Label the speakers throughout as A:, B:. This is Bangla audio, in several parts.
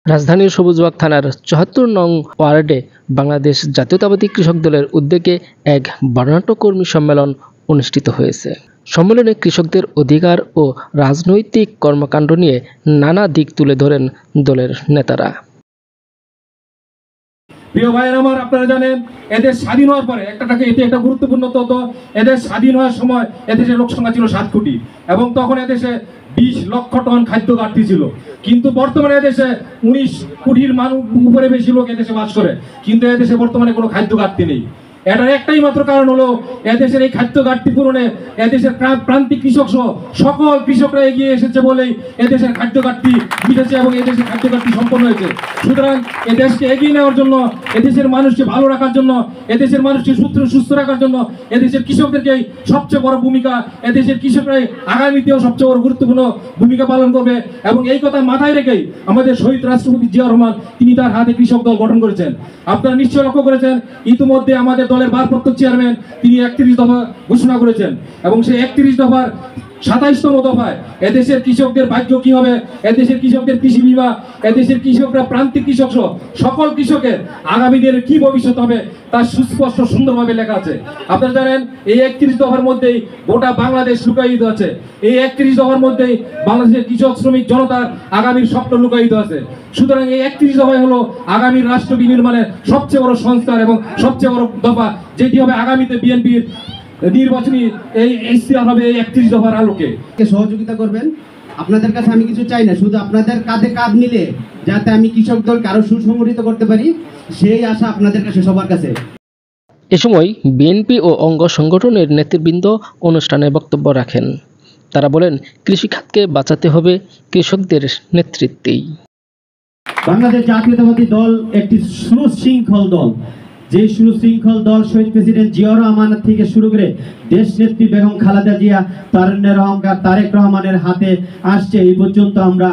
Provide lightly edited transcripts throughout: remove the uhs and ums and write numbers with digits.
A: রাজধানীর সবুজবাগ থানার ৭৪ নং ওয়ার্ডে বাংলাদেশ জাতীয়তাবাদী কৃষক দলের উদ্যোগে এক বর্ণাঢ্য কর্মী সম্মেলন অনুষ্ঠিত হয়েছে। সম্মেলনে কৃষকদের অধিকার ও রাজনৈতিক কর্মকাণ্ড নিয়ে নানা দিক তুলে ধরেন দলের নেতারা।
B: প্রিয় ভাইয়ের আমার, আপনারা জানেন এদেশ স্বাধীন হওয়ার পরে একটা গুরুত্বপূর্ণ তথ্য, এদেশ স্বাধীন হওয়ার সময় এদেশের লোক সংখ্যা ছিল 7 কোটি এবং তখন এদেশে 20 লক্ষ টন খাদ্য ঘাটতি ছিল। কিন্তু বর্তমানে এদেশে 19 কোটির মানুষ উপরে বেশি লোক এদেশে বাস করে, কিন্তু এদেশে বর্তমানে কোনো খাদ্য ঘাটতি নেই। এটার একটাই মাত্র কারণ হলো এদেশের এই খাদ্য ঘাটতি পূরণে এদেশের প্রান্তিক কৃষক সহ সকল কৃষকরা এগিয়ে এসেছে বলেই এদেশের খাদ্য ঘাটতি মিটেছে এবং এদেশের খাদ্য ঘাটতি সম্পন্ন হয়েছে। সুতরাং এদেশকে এগিয়ে নেওয়ার জন্য, এদেশের মানুষকে ভালো রাখার জন্য, এদেশের মানুষকে সুস্থ রাখার জন্য এদেশের কৃষকদেরকে সবচেয়ে বড় ভূমিকা, এদেশের কৃষকরাই আগামীতেও সবচেয়ে বড় গুরুত্বপূর্ণ ভূমিকা পালন করবে। এবং এই কথা মাথায় রেখেই আমাদের শহীদ রাষ্ট্রপতি জিয়া রহমান তিনি তার হাতে কৃষক দল গঠন করেছেন। আপনারা নিশ্চয় লক্ষ্য করেছেন ইতিমধ্যে আমাদের দলের ভারপ্রাপ্ত চেয়ারম্যান তিনি 31 দফা ঘোষণা করেছেন এবং সেই 31 দফার 27তম দফায় এদেশের কৃষকদের ভাগ্য কি হবে, এদেশের কৃষকদের কৃষি বিমা, এদেশের কৃষকরা প্রান্তিক কৃষক সহ সকল কৃষকের আগামী দিনের কি ভবিষ্যৎ হবে তার সুস্পষ্ট সুন্দরভাবে লেখা আছে। আপনারা জানেন এই 31 দফার মধ্যেই গোটা বাংলাদেশ লুকায়িত আছে। এই 31 দফার মধ্যেই বাংলাদেশের কৃষক শ্রমিক জনতার আগামীর স্বপ্ন লুকায়িত আছে। সুতরাং এই 31 দফাই হলো আগামীর রাষ্ট্র বিনির্মাণের সবচেয়ে বড় সংস্কার এবং সবচেয়ে বড় দফা, যেটি হবে আগামীতে বিএনপির নির্বাচনী এই ইশতেহার হবে এই 31 দফার আলোকে।
C: সহযোগিতা করবেন। আপনাদের কাছে আমি কিছু চাই না, শুধু আপনাদের কাঁধে কাঁধ মিলে যাতে আমি কৃষক দলকে আরো সুসংগঠিত করতে পারি, সেই আশা আপনাদের কাছে সবার কাছে।
A: এ সময় বিএনপি ও অঙ্গ সংগঠনের নেতৃবৃন্দ অনুষ্ঠানে বক্তব্য রাখেন। তারা বলেন, কৃষিখাতকে বাঁচাতে হবে কৃষকদের নেতৃত্বেই।
C: বাংলাদেশ জাতীয়তাবাদী দল একটি সুশৃঙ্খল দল, যে সুশৃঙ্খল দল শহীদ প্রেসিডেন্ট জিয়া রহমান থেকে শুরু করে দেশ নেত্রী বেগম খালেদা জিয়া, তারুণ্যের অহংকার তারেক রহমানের হাতে আসছে এই পর্যন্ত আমরা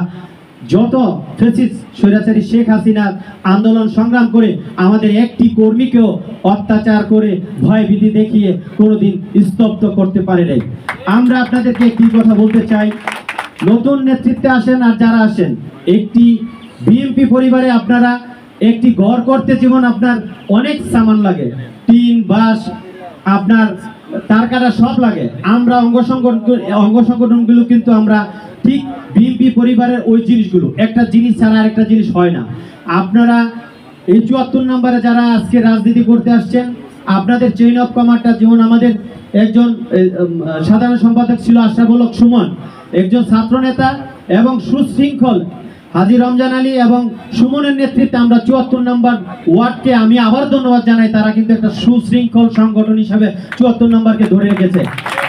C: যত ফ্যাসিস্ট স্বৈরাচারী শেখ হাসিনার আন্দোলন সংগ্রাম করে আমাদের একটি কর্মীকেও অত্যাচার করে ভয়ভীতি দেখিয়ে কোনোদিন স্তব্ধ করতে পারে নাই। আমরা আপনাদেরকে একটি কথা বলতে চাই, নতুন নেতৃত্বে আসেন আর যারা আসেন, একটি বিএনপি পরিবারে আপনারা একটি ঘর করতে যেমন আপনার অনেক সামান লাগে, টিন বাঁশ আপনার তার কাটা সব লাগে, আমরা অঙ্গ সংগঠনগুলো কিন্তু আমরা ঠিক বিএনপি পরিবারের ওই জিনিসগুলো, একটা জিনিস ছাড়া আরেকটা জিনিস হয় না। আপনারা এই 74 নম্বরে যারা আজকে রাজনীতি করতে আসছেন, আপনাদের চেইন অফ কমান্ডটা যেমন আমাদের একজন সাধারণ সম্পাদক ছিল আশরাফুল হক সুমন, একজন ছাত্র নেতা এবং সুশৃঙ্খল হাজী রমজান আলী এবং সুমনের নেতৃত্বে আমরা 74 নম্বর ওয়ার্ডকে আমি আবার ধন্যবাদ জানাই। তারা কিন্তু একটা সুশৃঙ্খল সংগঠন হিসাবে 74 নম্বরকে ধরে রেখেছে,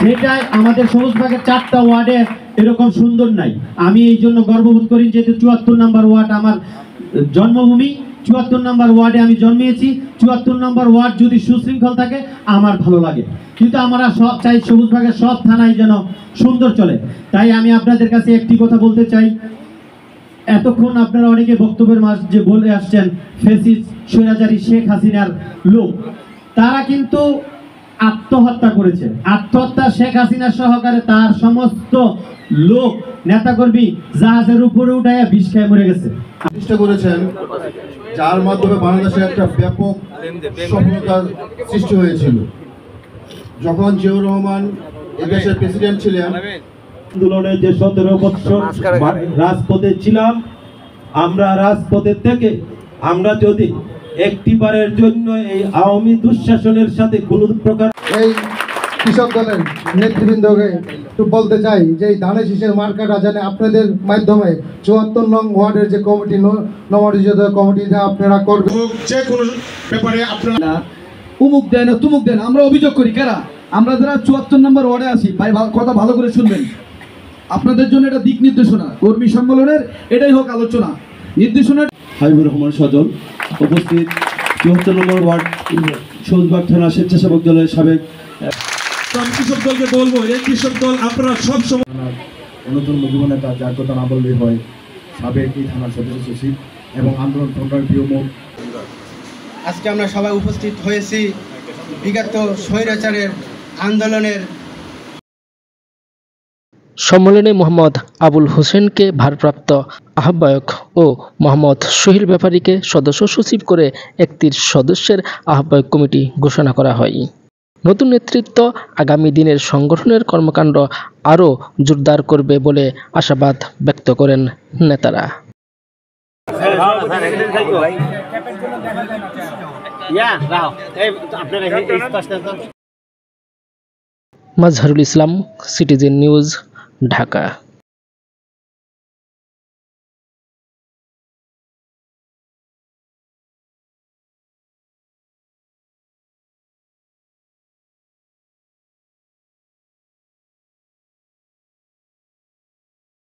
C: যেটাই আমাদের সবুজবাগের 4টা ওয়ার্ডে এরকম সুন্দর নাই। আমি এই জন্য গর্ববোধ করি, যেহেতু 74 নম্বর ওয়ার্ড আমার জন্মভূমি, 74 নম্বর ওয়ার্ডে আমি জন্মেছি। 74 নম্বর ওয়ার্ড যদি সুশৃঙ্খল থাকে আমার ভালো লাগে, কিন্তু আমরা সব চাই সবুজবাগের সব থানায় যেন সুন্দর চলে। তাই আমি আপনাদের কাছে একটি কথা বলতে চাই, এতক্ষণ আপনারা অনেকে বক্তব্যের মাঝে বলে আসছেন ফ্যাসিস্ট স্বৈরাচারী শেখ হাসিনার লোক, তারা কিন্তু আত্মহত্যা করেছে। আত্মহত্যা শেখ হাসিনার সহকারে তার সমস্ত লোক নেতাকর্মী জাহাজের উপরে উঠায় বিষ খেয়ে মরে গেছে।
D: চেষ্টা করেছেন, যার মাধ্যমে বাংলাদেশে একটা ব্যাপক সফলতার সৃষ্টি হয়েছিল। যখন জিয়াউর রহমান এদেশের প্রেসিডেন্ট ছিলেন,
E: আন্দোলনে যে 17 বছর রাজপথে ছিলাম, আমরা রাজপথের থেকে আমরা যদি একটিবারের জন্য এই আওয়ামী দুঃশাসনের সাথে কোনো প্রকার
D: এই কৃষক দলের নেতৃবৃন্দকে একটু বলতে চাই যে এই ধানের শীষের মার্কাটা জানে আপনাদের মাধ্যমে 74 নং ওয়ার্ডের যে কমিটি, নবনির্বাচিত কমিটিটা আপনারা করবেন। যে কোনো ব্যাপারে আপনারা
F: উমুক দেন তুমুক দেন, আমরা অভিযোগ করি কারা? আমরা যারা 74 নম্বর ওয়ার্ডে আছি, ভাই কথা ভালো করে শুনবেন। আপনাদের জন্য এটা দিক নির্দেশনা, কর্মী সম্মেলনের এটাই হোক আলোচনা নির্দেশনা।
E: হাবিবুর রহমান সজল উপস্থিত, 74 নম্বর ওয়ার্ড সবুজবাগ থানা স্বেচ্ছাসেবক দলের সাবেক।
B: কৃষক দলকে বলবো, এই কৃষক দল আপনারা সব সময়
D: নতুন যুবনেতা, যার কথা না বললেই হয়, সাবেক এই থানার সদস্য সচিব এবং আন্দোলন সংগ্রামী প্রিয় মুখ।
C: আজকে আমরা সবাই উপস্থিত হয়েছি বিগত স্বৈরাচারের আন্দোলনের
A: সম্মেলনে মোহাম্মদ আবুল হোসেনকে ভারপ্রাপ্ত আহ্বায়ক ও মোহাম্মদ সোহেল ব্যাপারীকে সদস্য সচিব করে 31 সদস্যের আহ্বায়ক কমিটি ঘোষণা করা হয়। নতুন নেতৃত্ব আগামী দিনের সংগঠনের কর্মকাণ্ড আরও জোরদার করবে বলে আশাবাদ ব্যক্ত করেন নেতারা। Mazharul Islam, citizen news, Dhaka.